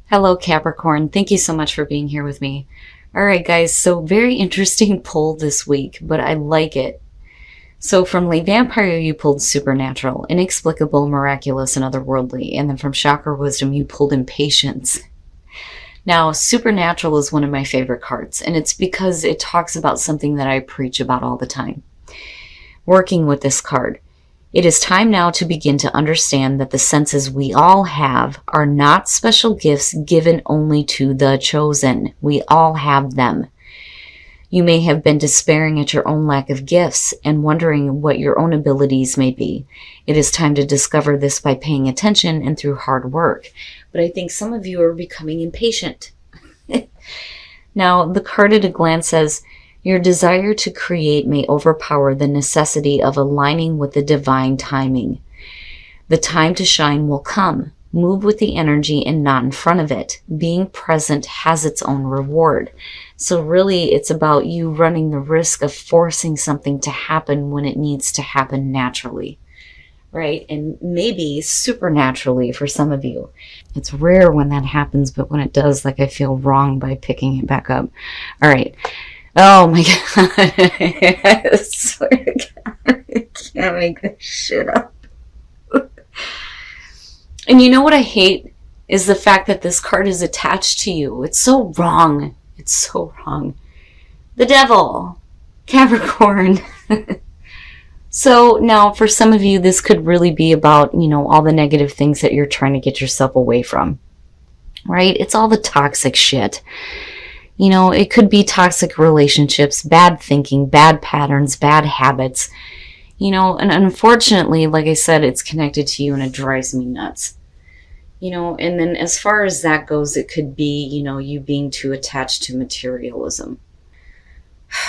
Hello, Capricorn. Thank you so much for being here with me. All right, guys, so very interesting pull this week, but I like it. So from Late Vampire, you pulled Supernatural, Inexplicable, Miraculous, and Otherworldly. And then from Chakra Wisdom, you pulled Impatience. Now, Supernatural is one of my favorite cards, and it's because it talks about something that I preach about all the time. Working with this card, it is time now to begin to understand that the senses we all have are not special gifts given only to the chosen. We all have them. You may have been despairing at your own lack of gifts and wondering what your own abilities may be. It is time to discover this by paying attention and through hard work. But I think some of you are becoming impatient. Now, the card at a glance says, your desire to create may overpower the necessity of aligning with the divine timing. The time to shine will come. Move with the energy and not in front of it. Being present has its own reward. So really, it's about you running the risk of forcing something to happen when it needs to happen naturally, right? And maybe supernaturally for some of you. It's rare when that happens, but when it does, like, I feel wrong by picking it back up. All right. Oh my God. I swear to God, I can't make this shit up. And you know what I hate is the fact that this card is attached to you. It's so wrong. It's so wrong. The devil. Capricorn. So now for some of you, this could really be about, all the negative things that you're trying to get yourself away from, right? It's all the toxic shit. It could be toxic relationships, bad thinking, bad patterns, bad habits, and unfortunately, like I said, it's connected to you and it drives me nuts. And then as far as that goes, it could be, you being too attached to materialism.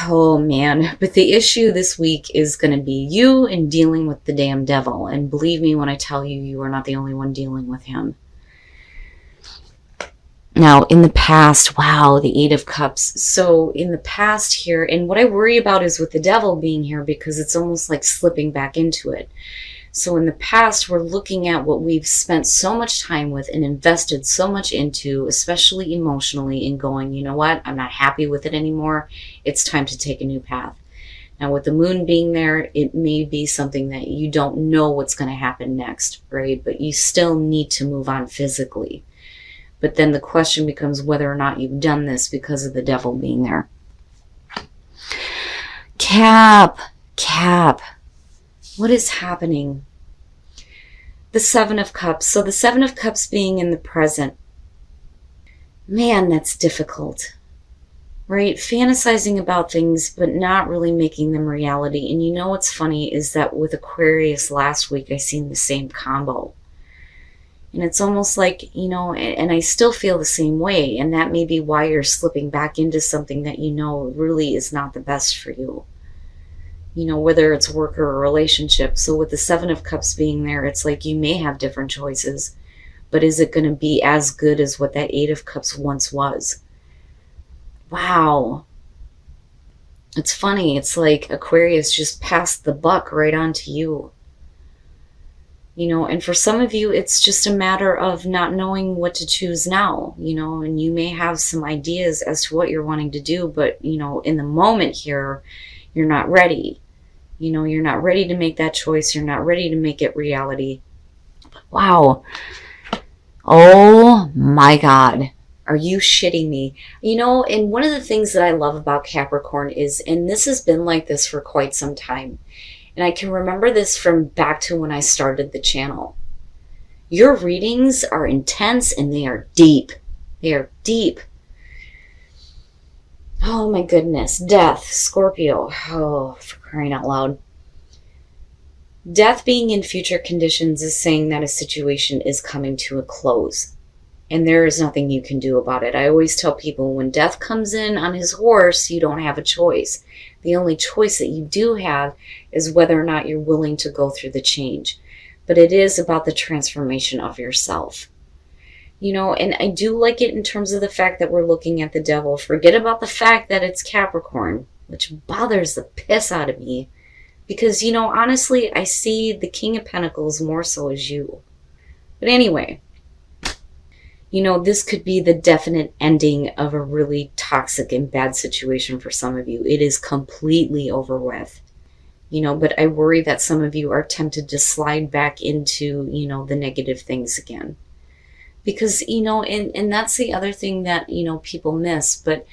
Oh man, but the issue this week is going to be you and dealing with the damn devil. And believe me when I tell you, you are not the only one dealing with him. Now, in the past, wow, the Eight of Cups. So in the past here, and what I worry about is with the devil being here because it's almost like slipping back into it. So in the past, we're looking at what we've spent so much time with and invested so much into, especially emotionally, and going, you know what, I'm not happy with it anymore. It's time to take a new path. Now, with the moon being there, it may be something that you don't know what's going to happen next, right? But you still need to move on physically. But then the question becomes whether or not you've done this because of the devil being there. Cap. What is happening? The Seven of Cups. So the Seven of Cups being in the present. Man, that's difficult. Right? Fantasizing about things, but not really making them reality. And what's funny is that with Aquarius last week, I seen the same combo. And it's almost like, and I still feel the same way. And that may be why you're slipping back into something that really is not the best for you. Whether it's work or a relationship. So with the Seven of Cups being there, it's like you may have different choices. But is it going to be as good as what that Eight of Cups once was? Wow. It's funny. It's like Aquarius just passed the buck right on to you. And for some of you, it's just a matter of not knowing what to choose now, and you may have some ideas as to what you're wanting to do, but, in the moment here, you're not ready. You're not ready to make that choice. You're not ready to make it reality. Wow. Oh my God. Are you shitting me? And one of the things that I love about Capricorn is, and this has been like this for quite some time, and I can remember this from back to when I started the channel. Your readings are intense and they are deep. They are deep. Oh my goodness. Death. Scorpio. Oh, for crying out loud. Death being in future conditions is saying that a situation is coming to a close. And there is nothing you can do about it. I always tell people when death comes in on his horse, you don't have a choice. The only choice that you do have is whether or not you're willing to go through the change. But it is about the transformation of yourself. And I do like it in terms of the fact that we're looking at the devil. Forget about the fact that it's Capricorn, which bothers the piss out of me. Because, honestly, I see the King of Pentacles more so as you. But anyway, You know, this could be the definite ending of a really toxic and bad situation for some of you. It is completely over with. You know, but I worry that some of you are tempted to slide back into, you know, the negative things again. Because, you know, and that's the other thing that, you know, people miss. But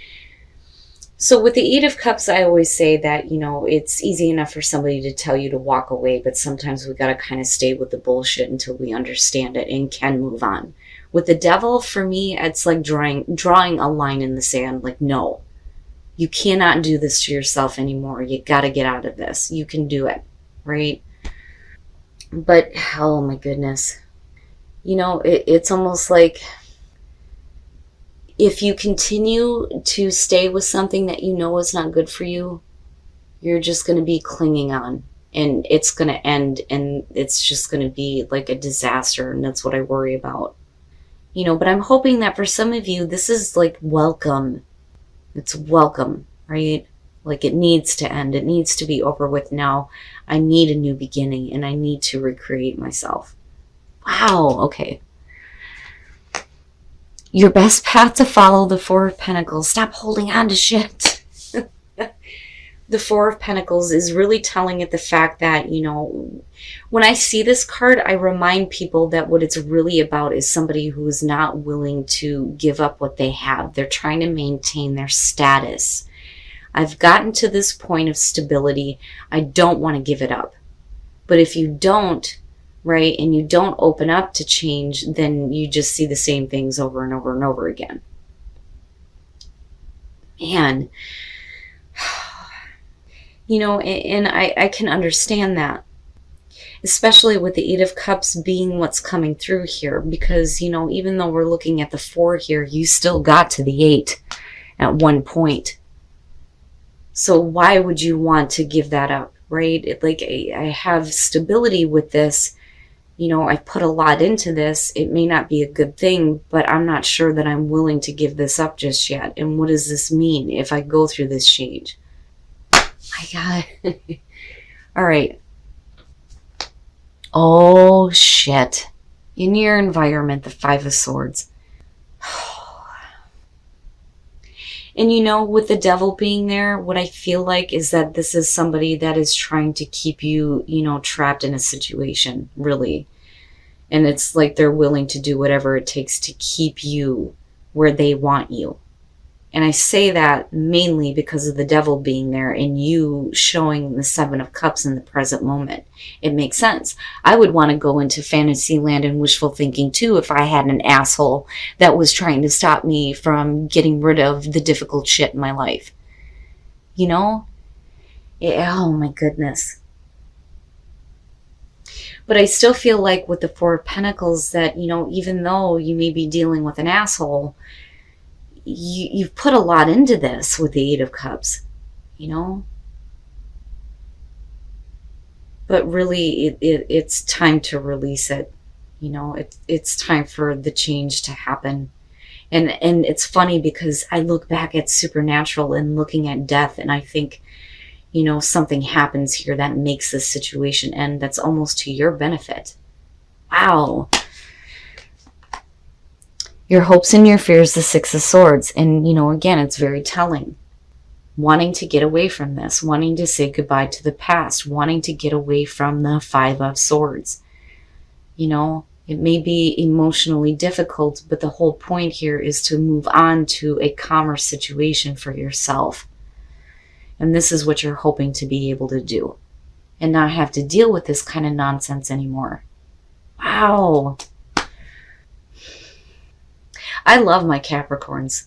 so with the Eight of Cups, I always say that, you know, it's easy enough for somebody to tell you to walk away, but sometimes we got to kind of stay with the bullshit until we understand it and can move on. With the Devil, for me, it's like drawing a line in the sand. Like, no, you cannot do this to yourself anymore. You got to get out of this. You can do it, right? But, oh my goodness. You know, it's almost like if you continue to stay with something that you know is not good for you, you're just going to be clinging on. And it's going to end, and it's just going to be like a disaster. And that's what I worry about. You know, but I'm hoping that for some of you, this is like welcome. It's welcome, right? Like it needs to end. It needs to be over with now. I need a new beginning, and I need to recreate myself. Wow, okay. Your best path to follow, the Four of Pentacles. Stop holding on to shit. The Four of Pentacles is really telling it the fact that, you know, when I see this card, I remind people that what it's really about is somebody who is not willing to give up what they have. They're trying to maintain their status. I've gotten to this point of stability. I don't want to give it up. But if you don't, right, and you don't open up to change, then you just see the same things over and over and over again. Man. You know, and I can understand that, especially with the Eight of Cups being what's coming through here, because, you know, even though we're looking at the 4 here, you still got to the 8 at one point. So why would you want to give that up, right? I have stability with this. You know, I've put a lot into this. It may not be a good thing, but I'm not sure that I'm willing to give this up just yet. And what does this mean if I go through this change? My God. All right. Oh, shit. In your environment, the Five of Swords. And you know, with the Devil being there, what I feel like is that this is somebody that is trying to keep you, you know, trapped in a situation, really. And it's like they're willing to do whatever it takes to keep you where they want you. And I say that mainly because of the Devil being there and you showing the Seven of Cups in the present moment. It makes sense. I would want to go into fantasy land and wishful thinking too if I had an asshole that was trying to stop me from getting rid of the difficult shit in my life. You know? Oh my goodness. But I still feel like with the Four of Pentacles that, you know, even though you may be dealing with an asshole, you've put a lot into this with the Eight of Cups, you know? But really, it's time to release it. You know, it's time for the change to happen. And it's funny because I look back at Supernatural and looking at death, and I think, you know, something happens here that makes this situation end that's almost to your benefit. Wow. Your hopes and your fears, the Six of Swords. And, you know, again, it's very telling. Wanting to get away from this. Wanting to say goodbye to the past. Wanting to get away from the Five of Swords. You know, it may be emotionally difficult, but the whole point here is to move on to a calmer situation for yourself. And this is what you're hoping to be able to do. And not have to deal with this kind of nonsense anymore. Wow. I love my Capricorns.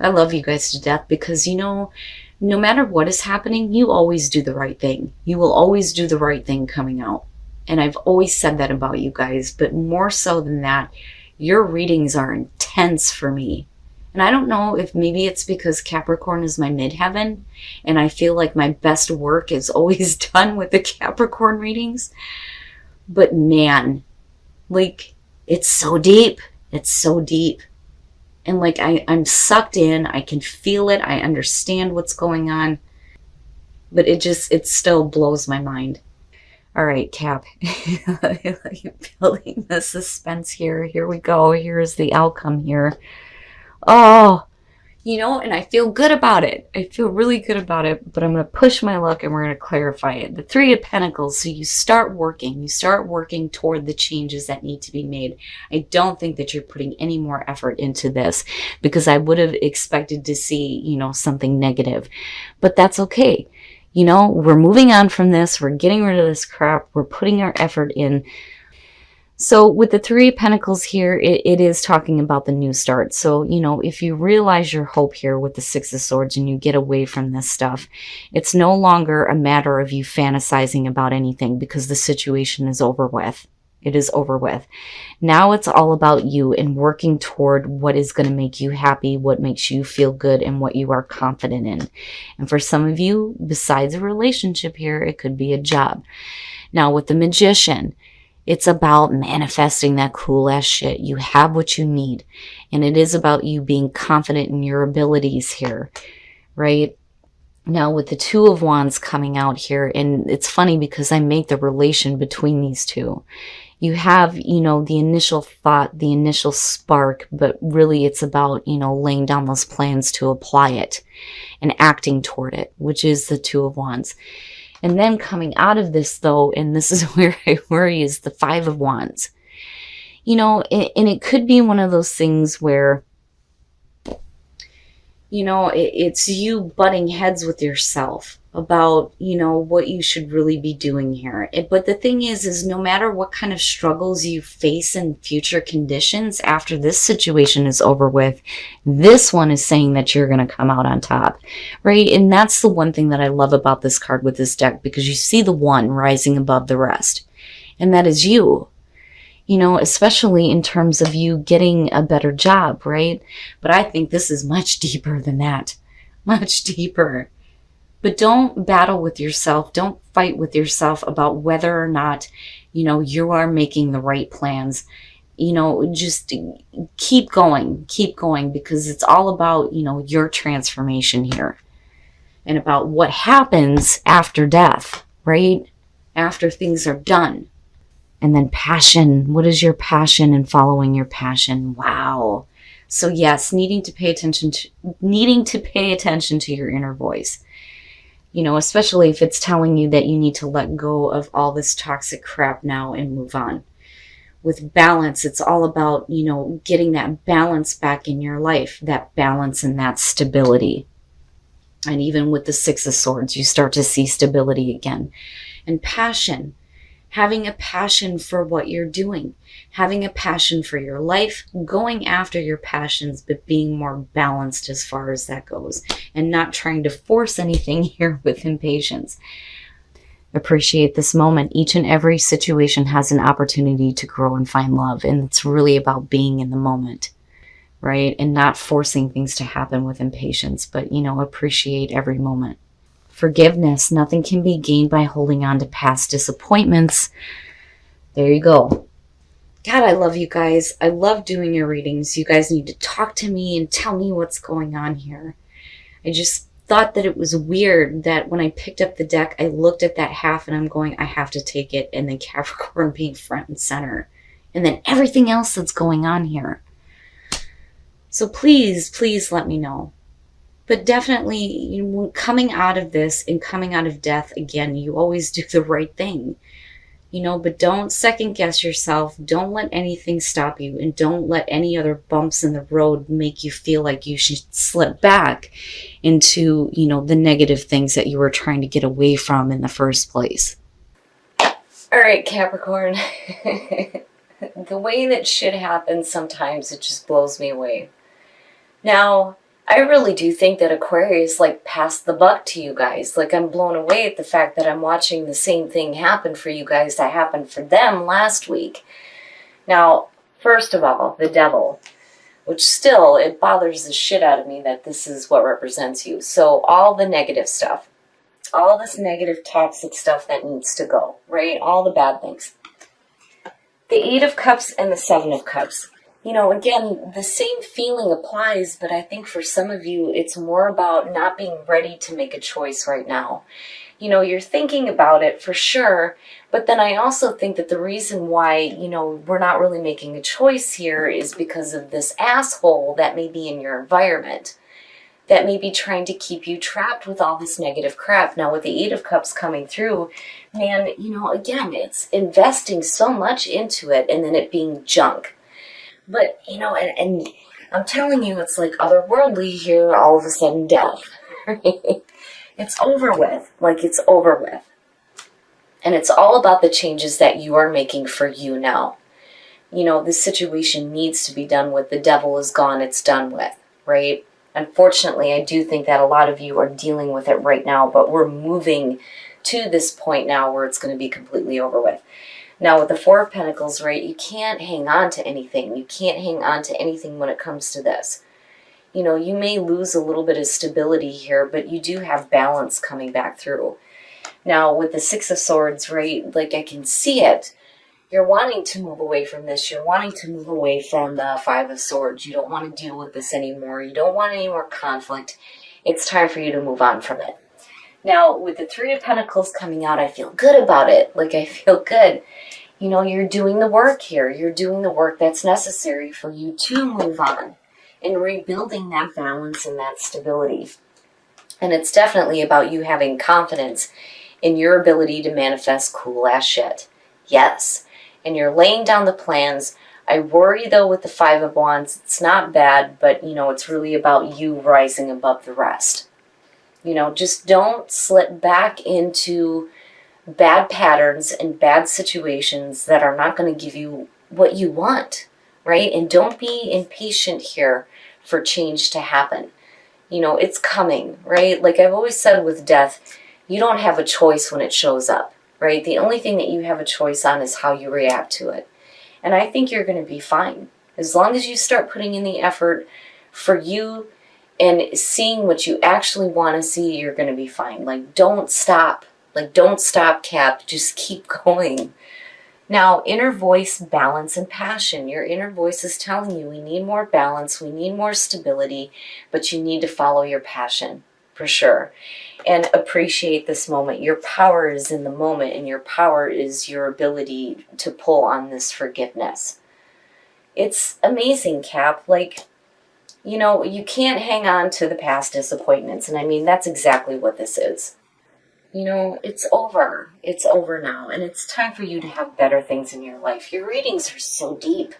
I love you guys to death because, you know, no matter what is happening, you always do the right thing. You will always do the right thing coming out. And I've always said that about you guys, but more so than that, your readings are intense for me. And I don't know if maybe it's because Capricorn is my midheaven and I feel like my best work is always done with the Capricorn readings. But man, like, it's so deep. It's so deep. And like, I'm sucked in. I can feel it. I understand what's going on. But it still blows my mind. All right, Cap. Building the suspense here. Here we go. Here's the outcome here. Oh, and I feel good about it. I feel really good about it, but I'm going to push my luck and we're going to clarify it. The Three of Pentacles. So you start working. You start working toward the changes that need to be made. I don't think that you're putting any more effort into this because I would have expected to see, something negative. But that's okay. We're moving on from this. We're getting rid of this crap. We're putting our effort in. So with the Three of Pentacles here, it is talking about the new start. So, if you realize your hope here with the Six of Swords and you get away from this stuff, it's no longer a matter of you fantasizing about anything because the situation is over with. It is over with. Now it's all about you and working toward what is going to make you happy, what makes you feel good, and what you are confident in. And for some of you, besides a relationship here, it could be a job. Now with the Magician, it's about manifesting that cool ass shit. You have what you need. And it is about you being confident in your abilities here, right? Now with the Two of Wands coming out here, and it's funny because I make the relation between these two. You have, the initial thought, the initial spark, but really it's about, laying down those plans to apply it and acting toward it, which is the Two of Wands. And then coming out of this, though, and this is where I worry, is the Five of Wands. And it could be one of those things where, it's you butting heads with yourself about, what you should really be doing here. But the thing is no matter what kind of struggles you face in future conditions after this situation is over with, this one is saying that you're going to come out on top, right? And that's the one thing that I love about this card with this deck, because you see the one rising above the rest, and that is you. Especially in terms of you getting a better job, right? But I think this is much deeper than that. Much deeper. But don't battle with yourself. Don't fight with yourself about whether or not, you are making the right plans. Just keep going. Keep going, because it's all about, your transformation here. And about what happens after death, right? After things are done. And then passion. What is your passion and following your passion? Wow. So yes, needing to pay attention to your inner voice. Especially if it's telling you that you need to let go of all this toxic crap now and move on. With balance, it's all about, getting that balance back in your life, that balance and that stability. And even with the Six of Swords, you start to see stability again. And passion. Having a passion for what you're doing, having a passion for your life, going after your passions, but being more balanced as far as that goes, and not trying to force anything here with impatience. Appreciate this moment. Each and every situation has an opportunity to grow and find love, and it's really about being in the moment, right? And not forcing things to happen with impatience, but, appreciate every moment. Forgiveness. Nothing can be gained by holding on to past disappointments. There you go. God, I love you guys. I love doing your readings. You guys need to talk to me and tell me what's going on here. I just thought that it was weird that when I picked up the deck, I looked at that half and I'm going, I have to take it. And then Capricorn being front and center. And then everything else that's going on here. So please, please let me know. But definitely, coming out of this and coming out of death, again, you always do the right thing. But don't second guess yourself. Don't let anything stop you. And don't let any other bumps in the road make you feel like you should slip back into, the negative things that you were trying to get away from in the first place. All right, Capricorn. The way that shit happens sometimes, it just blows me away. Now, I really do think that Aquarius passed the buck to you guys. I'm blown away at the fact that I'm watching the same thing happen for you guys that happened for them last week. Now, first of all, the devil, which still, it bothers the shit out of me that this is what represents you. So all the negative stuff, all this negative toxic stuff that needs to go, right? All the bad things. The Eight of Cups and the Seven of Cups. Again, the same feeling applies, but I think for some of you, it's more about not being ready to make a choice right now. You know, you're thinking about it for sure, but then I also think that the reason why, you know, we're not really making a choice here is because of this asshole that may be in your environment, that may be trying to keep you trapped with all this negative crap. Now, with the Eight of Cups coming through, man, you know, again, it's investing so much into it and then it being junk. But, you know, and I'm telling you, it's like otherworldly here, all of a sudden death. It's over with. Like, it's over with. And it's all about the changes that you are making for you now. You know, this situation needs to be done with. The devil is gone. It's done with, right? Unfortunately, I do think that a lot of you are dealing with it right now, but we're moving to this point now where it's going to be completely over with. Now, with the Four of Pentacles, right, you can't hang on to anything. You can't hang on to anything when it comes to this. You know, you may lose a little bit of stability here, but you do have balance coming back through. Now, with the Six of Swords, right, like I can see it. You're wanting to move away from this. You're wanting to move away from the Five of Swords. You don't want to deal with this anymore. You don't want any more conflict. It's time for you to move on from it. Now, with the Three of Pentacles coming out, I feel good about it. Like, I feel good. You know, you're doing the work here. You're doing the work that's necessary for you to move on and rebuilding that balance and that stability. And it's definitely about you having confidence in your ability to manifest cool ass shit. Yes. And you're laying down the plans. I worry, though, with the Five of Wands, it's not bad, but, you know, it's really about you rising above the rest. You know, just don't slip back into bad patterns and bad situations that are not going to give you what you want, right? And don't be impatient here for change to happen. You know, it's coming, right? Like I've always said with death, you don't have a choice when it shows up. Right? The only thing that you have a choice on is how you react to it. And I think you're going to be fine. As long as you start putting in the effort for you and seeing what you actually want to see, you're going to be fine. Like, don't stop. Like, don't stop, Cap. Just keep going. Now, inner voice, balance, and passion. Your inner voice is telling you we need more balance, we need more stability, but you need to follow your passion, for sure. And appreciate this moment. Your power is in the moment, and your power is your ability to pull on this forgiveness. It's amazing, Cap. Like, you know, you can't hang on to the past disappointments. And I mean, that's exactly what this is. You know, it's over. It's over now. And it's time for you to have better things in your life. Your readings are so deep.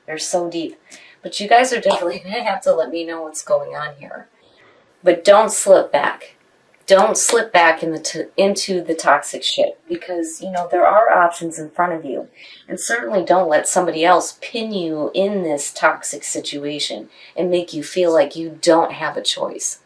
They're so deep. But you guys are definitely going to have to let me know what's going on here. But don't slip back. Don't slip back into the toxic shit, because, you know, there are options in front of you. And certainly don't let somebody else pin you in this toxic situation and make you feel like you don't have a choice.